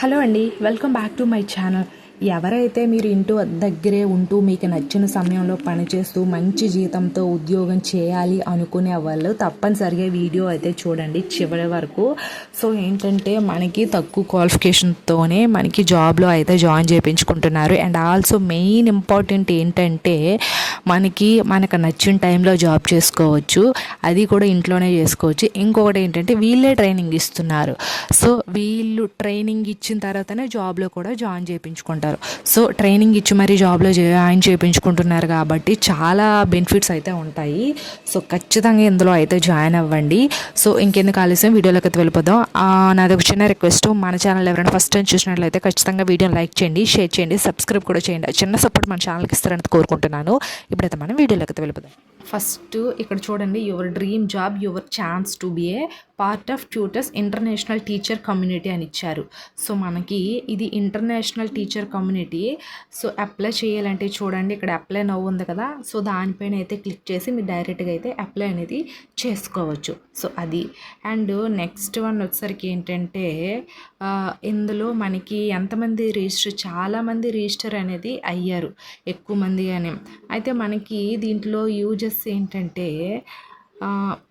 Hello అండి, welcome back to my channel. ఎవరైతే మీరు ఇంటి దగ్గరే ఉంటూ మీకు నచ్చిన సమయంలో పనిచేస్తూ మంచి జీతంతో ఉద్యోగం చేయాలి అనుకునే వాళ్ళు తప్పనిసరిగా వీడియో అయితే చూడండి చివరి వరకు. సో ఏంటంటే మనకి తక్కువ క్వాలిఫికేషన్తోనే మనకి జాబ్లో అయితే జాయిన్ చేయించుకుంటున్నారు. అండ్ ఆల్సో మెయిన్ ఇంపార్టెంట్ ఏంటంటే మనకు నచ్చిన టైంలో జాబ్ చేసుకోవచ్చు, అది కూడా ఇంట్లోనే చేసుకోవచ్చు. ఇంకొకటి ఏంటంటే వీళ్ళే ట్రైనింగ్ ఇస్తున్నారు. సో వీళ్ళు ట్రైనింగ్ ఇచ్చిన తర్వాతనే జాబ్లో కూడా జాయిన్ చేయించుకుంటారు. సో ట్రైనింగ్ ఇచ్చి మరీ జాబ్లో జాయిన్ చేయించుకుంటున్నారు కాబట్టి చాలా బెనిఫిట్స్ అయితే ఉంటాయి. సో ఖచ్చితంగా ఇందులో అయితే జాయిన్ అవ్వండి. సో ఇంకెందుకు ఆలస్యం, వీడియోలోకి అయితే వెళ్ళిపోదాం. నాది ఒక చిన్న రిక్వెస్ట్, మన ఛానల్ ఎవరైనా ఫస్ట్ టైం చూసినట్లయితే ఖచ్చితంగా వీడియోని లైక్ చేయండి, షేర్ చేయండి, సబ్స్క్రైబ్ కూడా చేయండి. చిన్న సపోర్ట్ మన ఛానల్కి ఇస్తారని కోరుకుంటున్నాను. ఇప్పుడైతే మనం వీడియోలోకి అయితే వెళ్ళిపోదాం. ఫస్ట్ ఇక్కడ చూడండి, your dream job, your chance to be A part of tutors international teacher community అని ఇచ్చారు. సో మనకి ఇది international teacher community. So apply చేయాలంటే చూడండి, ఇక్కడ అప్లై నౌ ఉంది కదా, సో దానిపైన అయితే క్లిక్ చేసి మీరు డైరెక్ట్గా అయితే అప్లై అనేది చేసుకోవచ్చు. సో అది. అండ్ నెక్స్ట్ వన్ వచ్చేసరికి ఏంటంటే ఇందులో మనకి ఎంతమంది చాలామంది రిజిస్టర్ అనేది అయ్యారు, ఎక్కువ మంది అని. అయితే మనకి దీంట్లో యూజెస్ ఏంటంటే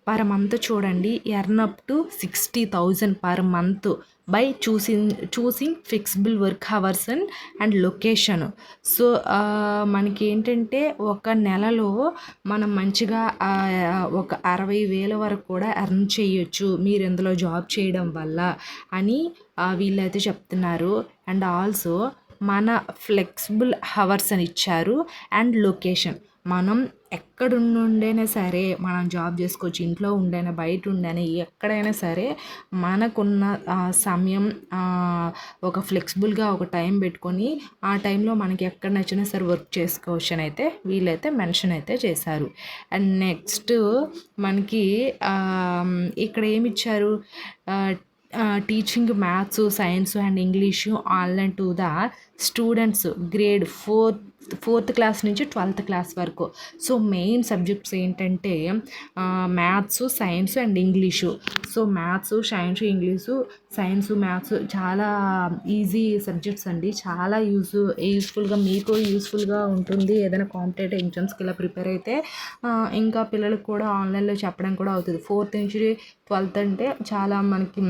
పర్ మంత్ చూడండి, earn up to 60,000 per month by choosing flexible work hours and location. So మనకి ఏంటంటే ఒక నెలలో మనం మంచిగా ఒక 60,000 వరకు కూడా ఎర్న్ చేయొచ్చు మీరు ఇందులో జాబ్ చేయడం వల్ల అని వీళ్ళైతే చెప్తున్నారు. అండ్ ఆల్సో మన ఫ్లెక్సిబుల్ అవర్స్ అని ఇచ్చారు. అండ్ లొకేషన్, మనం ఎక్కడుండైనా సరే మనం జాబ్ చేసుకోవచ్చు, ఇంట్లో ఉండైనా బయట ఉండైనా ఎక్కడైనా సరే మనకున్న సమయం ఒక ఫ్లెక్సిబుల్గా ఒక టైం పెట్టుకొని ఆ టైంలో మనకి ఎక్కడ నచ్చినా సరే వర్క్ చేసుకోవచ్చు అని అయితే వీళ్ళైతే మెన్షన్ అయితే చేశారు. అండ్ నెక్స్ట్ మనకి ఇక్కడ ఏమి ఇచ్చారు, teaching maths, science and English online to the students grade fourth class నుంచి 12th క్లాస్ వరకు. సో మెయిన్ సబ్జెక్ట్స్ ఏంటంటే maths, science and English. So maths, science, English, science, maths చాలా ఈజీ సబ్జెక్ట్స్ అండి. చాలా యూస్ఫుల్గా మీకు యూస్ఫుల్గా ఉంటుంది ఏదైనా కాంపిటేటివ్ ఎగ్జామ్స్కి ఇలా ప్రిపేర్ అయితే. ఇంకా పిల్లలకు కూడా ఆన్లైన్లో చెప్పడం కూడా అవుతుంది. 4th నుంచి 12th అంటే చాలా మనకి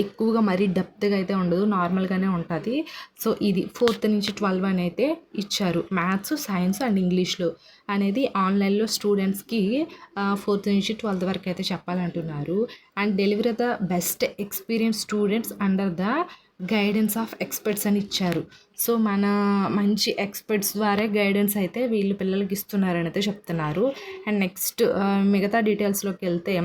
ఎక్కువగా మరీ డెప్త్గా అయితే ఉండదు, నార్మల్గానే ఉంటుంది. సో ఇది 4th నుంచి 12 అని అయితే ఇచ్చారు. మ్యాథ్స్, సైన్స్ అండ్ ఇంగ్లీష్లో అనేది ఆన్లైన్లో స్టూడెంట్స్కి 4th నుంచి 12th వరకు అయితే చెప్పాలంటున్నారు. And delivery the best experience students under the guidance of experts అని ఇచ్చారు. సో మన మంచి ఎక్స్పర్ట్స్ ద్వారా గైడెన్స్ అయితే వీళ్ళు పిల్లలకి ఇస్తున్నారని అయితే చెప్తున్నారు. అండ్ నెక్స్ట్ మిగతా డీటెయిల్స్లోకి వెళ్తే,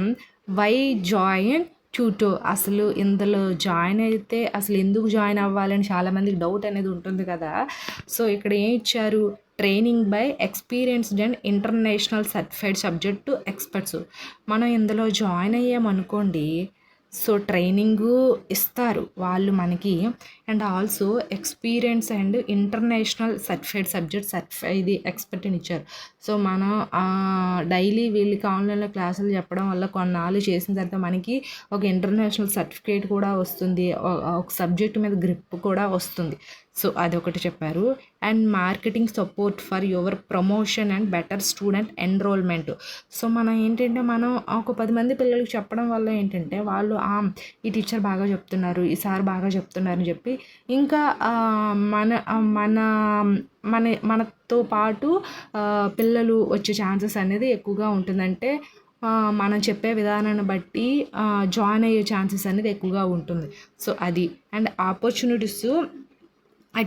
వై జాయిన్ ట్యూటో, అసలు ఇందులో జాయిన్ అయితే అసలు ఎందుకు జాయిన్ అవ్వాలని చాలామందికి డౌట్ అనేది ఉంటుంది కదా. సో ఇక్కడ ఏం ఇచ్చారు, training by experienced and international certified subject to experts. మనం ఇందులో జాయిన్ అయ్యామనుకోండి, సో ట్రైనింగు ఇస్తారు వాళ్ళు మనకి. And also experience and international certified ఇది ఎక్స్పర్ట్ అని ఇచ్చారు. సో మనం డైలీ వీళ్ళకి ఆన్లైన్లో క్లాసులు చెప్పడం వల్ల కొన్నాళ్ళు చేసిన తర్వాత మనకి ఒక ఇంటర్నేషనల్ సర్టిఫికేట్ కూడా వస్తుంది, ఒక సబ్జెక్ట్ మీద గ్రిప్ కూడా వస్తుంది. సో అదొకటి చెప్పారు. And marketing support for your promotion and better student enrolment. So మనం ఏంటంటే మనం ఒక 10 మంది పిల్లలకి చెప్పడం వల్ల ఏంటంటే వాళ్ళు ఈ టీచర్ బాగా చెప్తున్నారు, ఈ సార్ బాగా చెప్తున్నారు అని చెప్పి ఇంకా మన మన మన మనతో పాటు పిల్లలు వచ్చే ఛాన్సెస్ అనేది ఎక్కువగా ఉంటుందంటే మనం చెప్పే విధానాన్ని బట్టి జాయిన్ అయ్యే ఛాన్సెస్ అనేది ఎక్కువగా ఉంటుంది. సో అది. And opportunities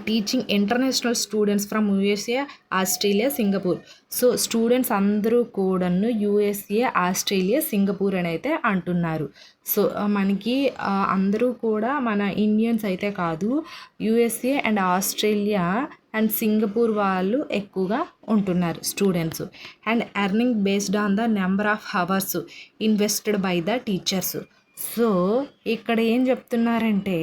teaching international students from USA, Australia, Singapore. So students అందరూ కూడాను యూఎస్ఏ, ఆస్ట్రేలియా, సింగపూర్ అని అయితే అంటున్నారు. సో మనకి అందరూ కూడా మన ఇండియన్స్ అయితే కాదు, USA and Australia and Singapore వాళ్ళు ఎక్కువగా ఉంటున్నారు students. And earning based on the number of hours invested by the teachers. So ఇక్కడ ఏం చెప్తున్నారంటే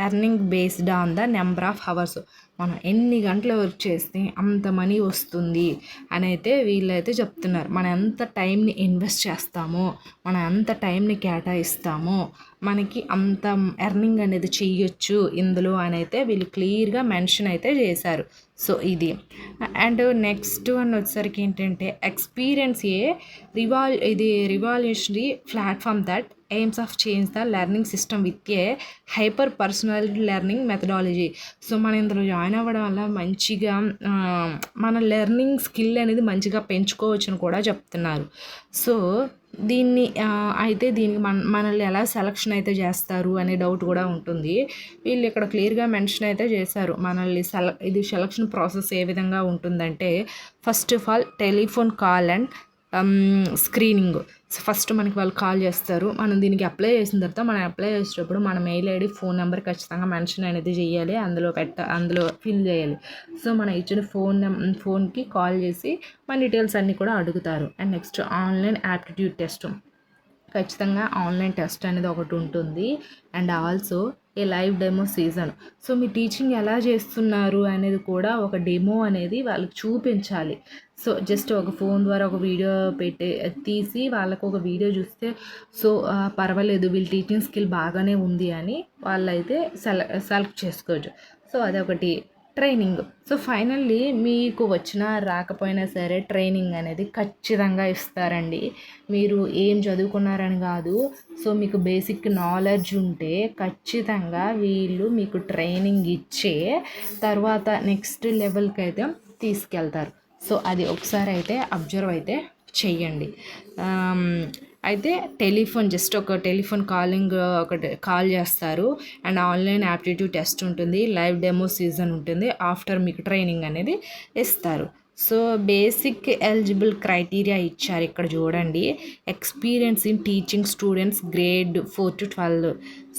earning based on the number of hours, మనం ఎన్ని గంటలు వర్క్ చేస్తే అంత మనీ వస్తుంది అని అయితే వీళ్ళైతే చెప్తున్నారు. మనం ఎంత టైంని ఇన్వెస్ట్ చేస్తామో, మనం ఎంత టైంని కేటాయిస్తామో మనకి అంత ఎర్నింగ్ అనేది చెయ్యొచ్చు ఇందులో అని అయితే వీళ్ళు క్లియర్గా మెన్షన్ అయితే చేశారు. సో ఇది అండ్ నెక్స్ట్ వన్ వచ్చేసరికి ఏంటంటే experience revolutionary platform that AIIMS of change the learning system with a hyper personal learning methodology. So మనం ఇందులో జాయిన్ అవ్వడం వల్ల మంచిగా మన లెర్నింగ్ స్కిల్ అనేది మంచిగా పెంచుకోవచ్చు అని కూడా చెప్తున్నారు. సో దీనికి మనల్ని ఎలా సెలక్షన్ అయితే చేస్తారు అనే డౌట్ కూడా ఉంటుంది. వీళ్ళు ఇక్కడ క్లియర్గా మెన్షన్ అయితే చేశారు. మనల్ని ఇది సెలక్షన్ ప్రాసెస్ ఏ విధంగా ఉంటుందంటే, first of all telephone call and screening. First మనకి వాళ్ళు కాల్ చేస్తారు. మనం దీనికి అప్లై చేసిన తర్వాత మనం అప్లై చేసేటప్పుడు మన మెయిల్ ఐడి, ఫోన్ నెంబర్ ఖచ్చితంగా మెన్షన్ అనేది చేయాలి, అందులో ఫిల్ చేయాలి. సో మనం ఇచ్చిన ఫోన్కి కాల్ చేసి మన డీటెయిల్స్ అన్నీ కూడా అడుగుతారు. And next online aptitude test, ఖచ్చితంగా ఆన్లైన్ టెస్ట్ అనేది ఒకటి ఉంటుంది. And also a live demo season. So me teaching ఎలా చేస్తున్నారు అనేది కూడా ఒక డెమో అనేది వాళ్ళకి చూపించాలి. సో జస్ట్ ఒక ఫోన్ ద్వారా ఒక వీడియో తీసి వాళ్ళకు ఒక వీడియో చూస్తే సో పర్వాలేదు వీళ్ళ టీచింగ్ స్కిల్ బాగానే ఉంది అని వాళ్ళైతే సెలెక్ట్ చేసుకోవచ్చు. సో అదొకటి ట్రైనింగ్. సో ఫైనల్లీ మీకు వచ్చినా రాకపోయినా సరే ట్రైనింగ్ అనేది ఖచ్చితంగా ఇస్తారండి. మీరు ఏం చదువుకున్నారని కాదు, సో మీకు బేసిక్ నాలెడ్జ్ ఉంటే ఖచ్చితంగా వీళ్ళు మీకు ట్రైనింగ్ ఇచ్చే తర్వాత నెక్స్ట్ లెవెల్కి అయితే తీసుకెళ్తారు. సో అది ఒకసారి అయితే అబ్జర్వ్ అయితే చెయ్యండి. అయితే జస్ట్ ఒక టెలిఫోన్ ఒకటి కాల్ చేస్తారు. అండ్ ఆన్లైన్ యాప్టిట్యూడ్ టెస్ట్ ఉంటుంది, లైవ్ డెమో సీజన్ ఉంటుంది, ఆఫ్టర్ మీకు ట్రైనింగ్ అనేది ఇస్తారు. సో బేసిక్ ఎలిజిబుల్ క్రైటీరియా ఇచ్చారు ఇక్కడ చూడండి. Experience in teaching students grade 4 to 12.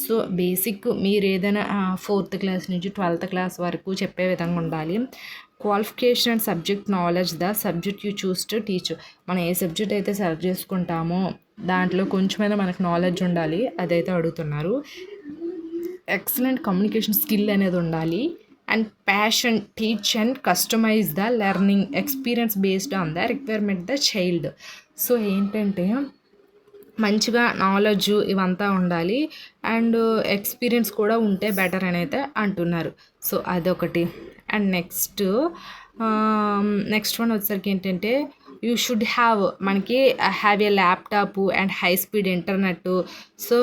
So basic మీరు ఏదైనా 4th క్లాస్ నుంచి 12th క్లాస్ వరకు చెప్పే విధంగా ఉండాలి. Qualification and subject knowledge, the subject you choose to teach. మనం ఏ సబ్జెక్ట్ అయితే సెలెక్ట్ చేసుకుంటామో దాంట్లో కొంచెమైనా మనకు నాలెడ్జ్ ఉండాలి, అదైతే అడుగుతున్నారు. ఎక్సలెంట్ కమ్యూనికేషన్ స్కిల్ అనేది ఉండాలి. And passion, teach and customise the learning experience based on the requirement the child. So ఏంటంటే మంచిగా నాలెడ్జ్ ఇవంతా ఉండాలి అండ్ ఎక్స్పీరియన్స్ కూడా ఉంటే బెటర్ అని అయితే అంటున్నారు. సో అదొకటి. అండ్ నెక్స్ట్ వన్ వచ్చేసరికి ఏంటంటే యూ షుడ్ మనకి have a laptop and high speed internet. So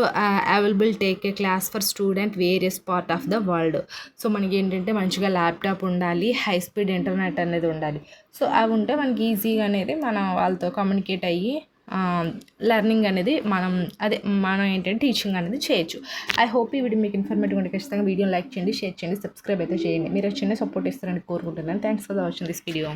available take a class for student various part of the world. So మనకి ఏంటంటే మంచిగా ల్యాప్టాప్ ఉండాలి, హై స్పీడ్ ఇంటర్నెట్ అనేది ఉండాలి. సో అవి ఉంటే మనకి ఈజీగా అనేది మనం వాళ్ళతో కమ్యూనికేట్ అయ్యి లెర్నింగ్ అనేది మనం ఏంటంటే టీచింగ్ అనేది చేయొచ్చు. ఐ హోప్ ఈ వీడియో మీకు ఇన్ఫర్మేటివ్ ఉంటే ఖచ్చితంగా వీడియోని లైక్ చేయండి, షేర్ చేయండి, సబ్స్క్రైబ్ అయితే చేయండి. మీరు చిన్న సపోర్ట్ ఇస్తారని కోరుకుంటున్నాను. Thanks for watching this video.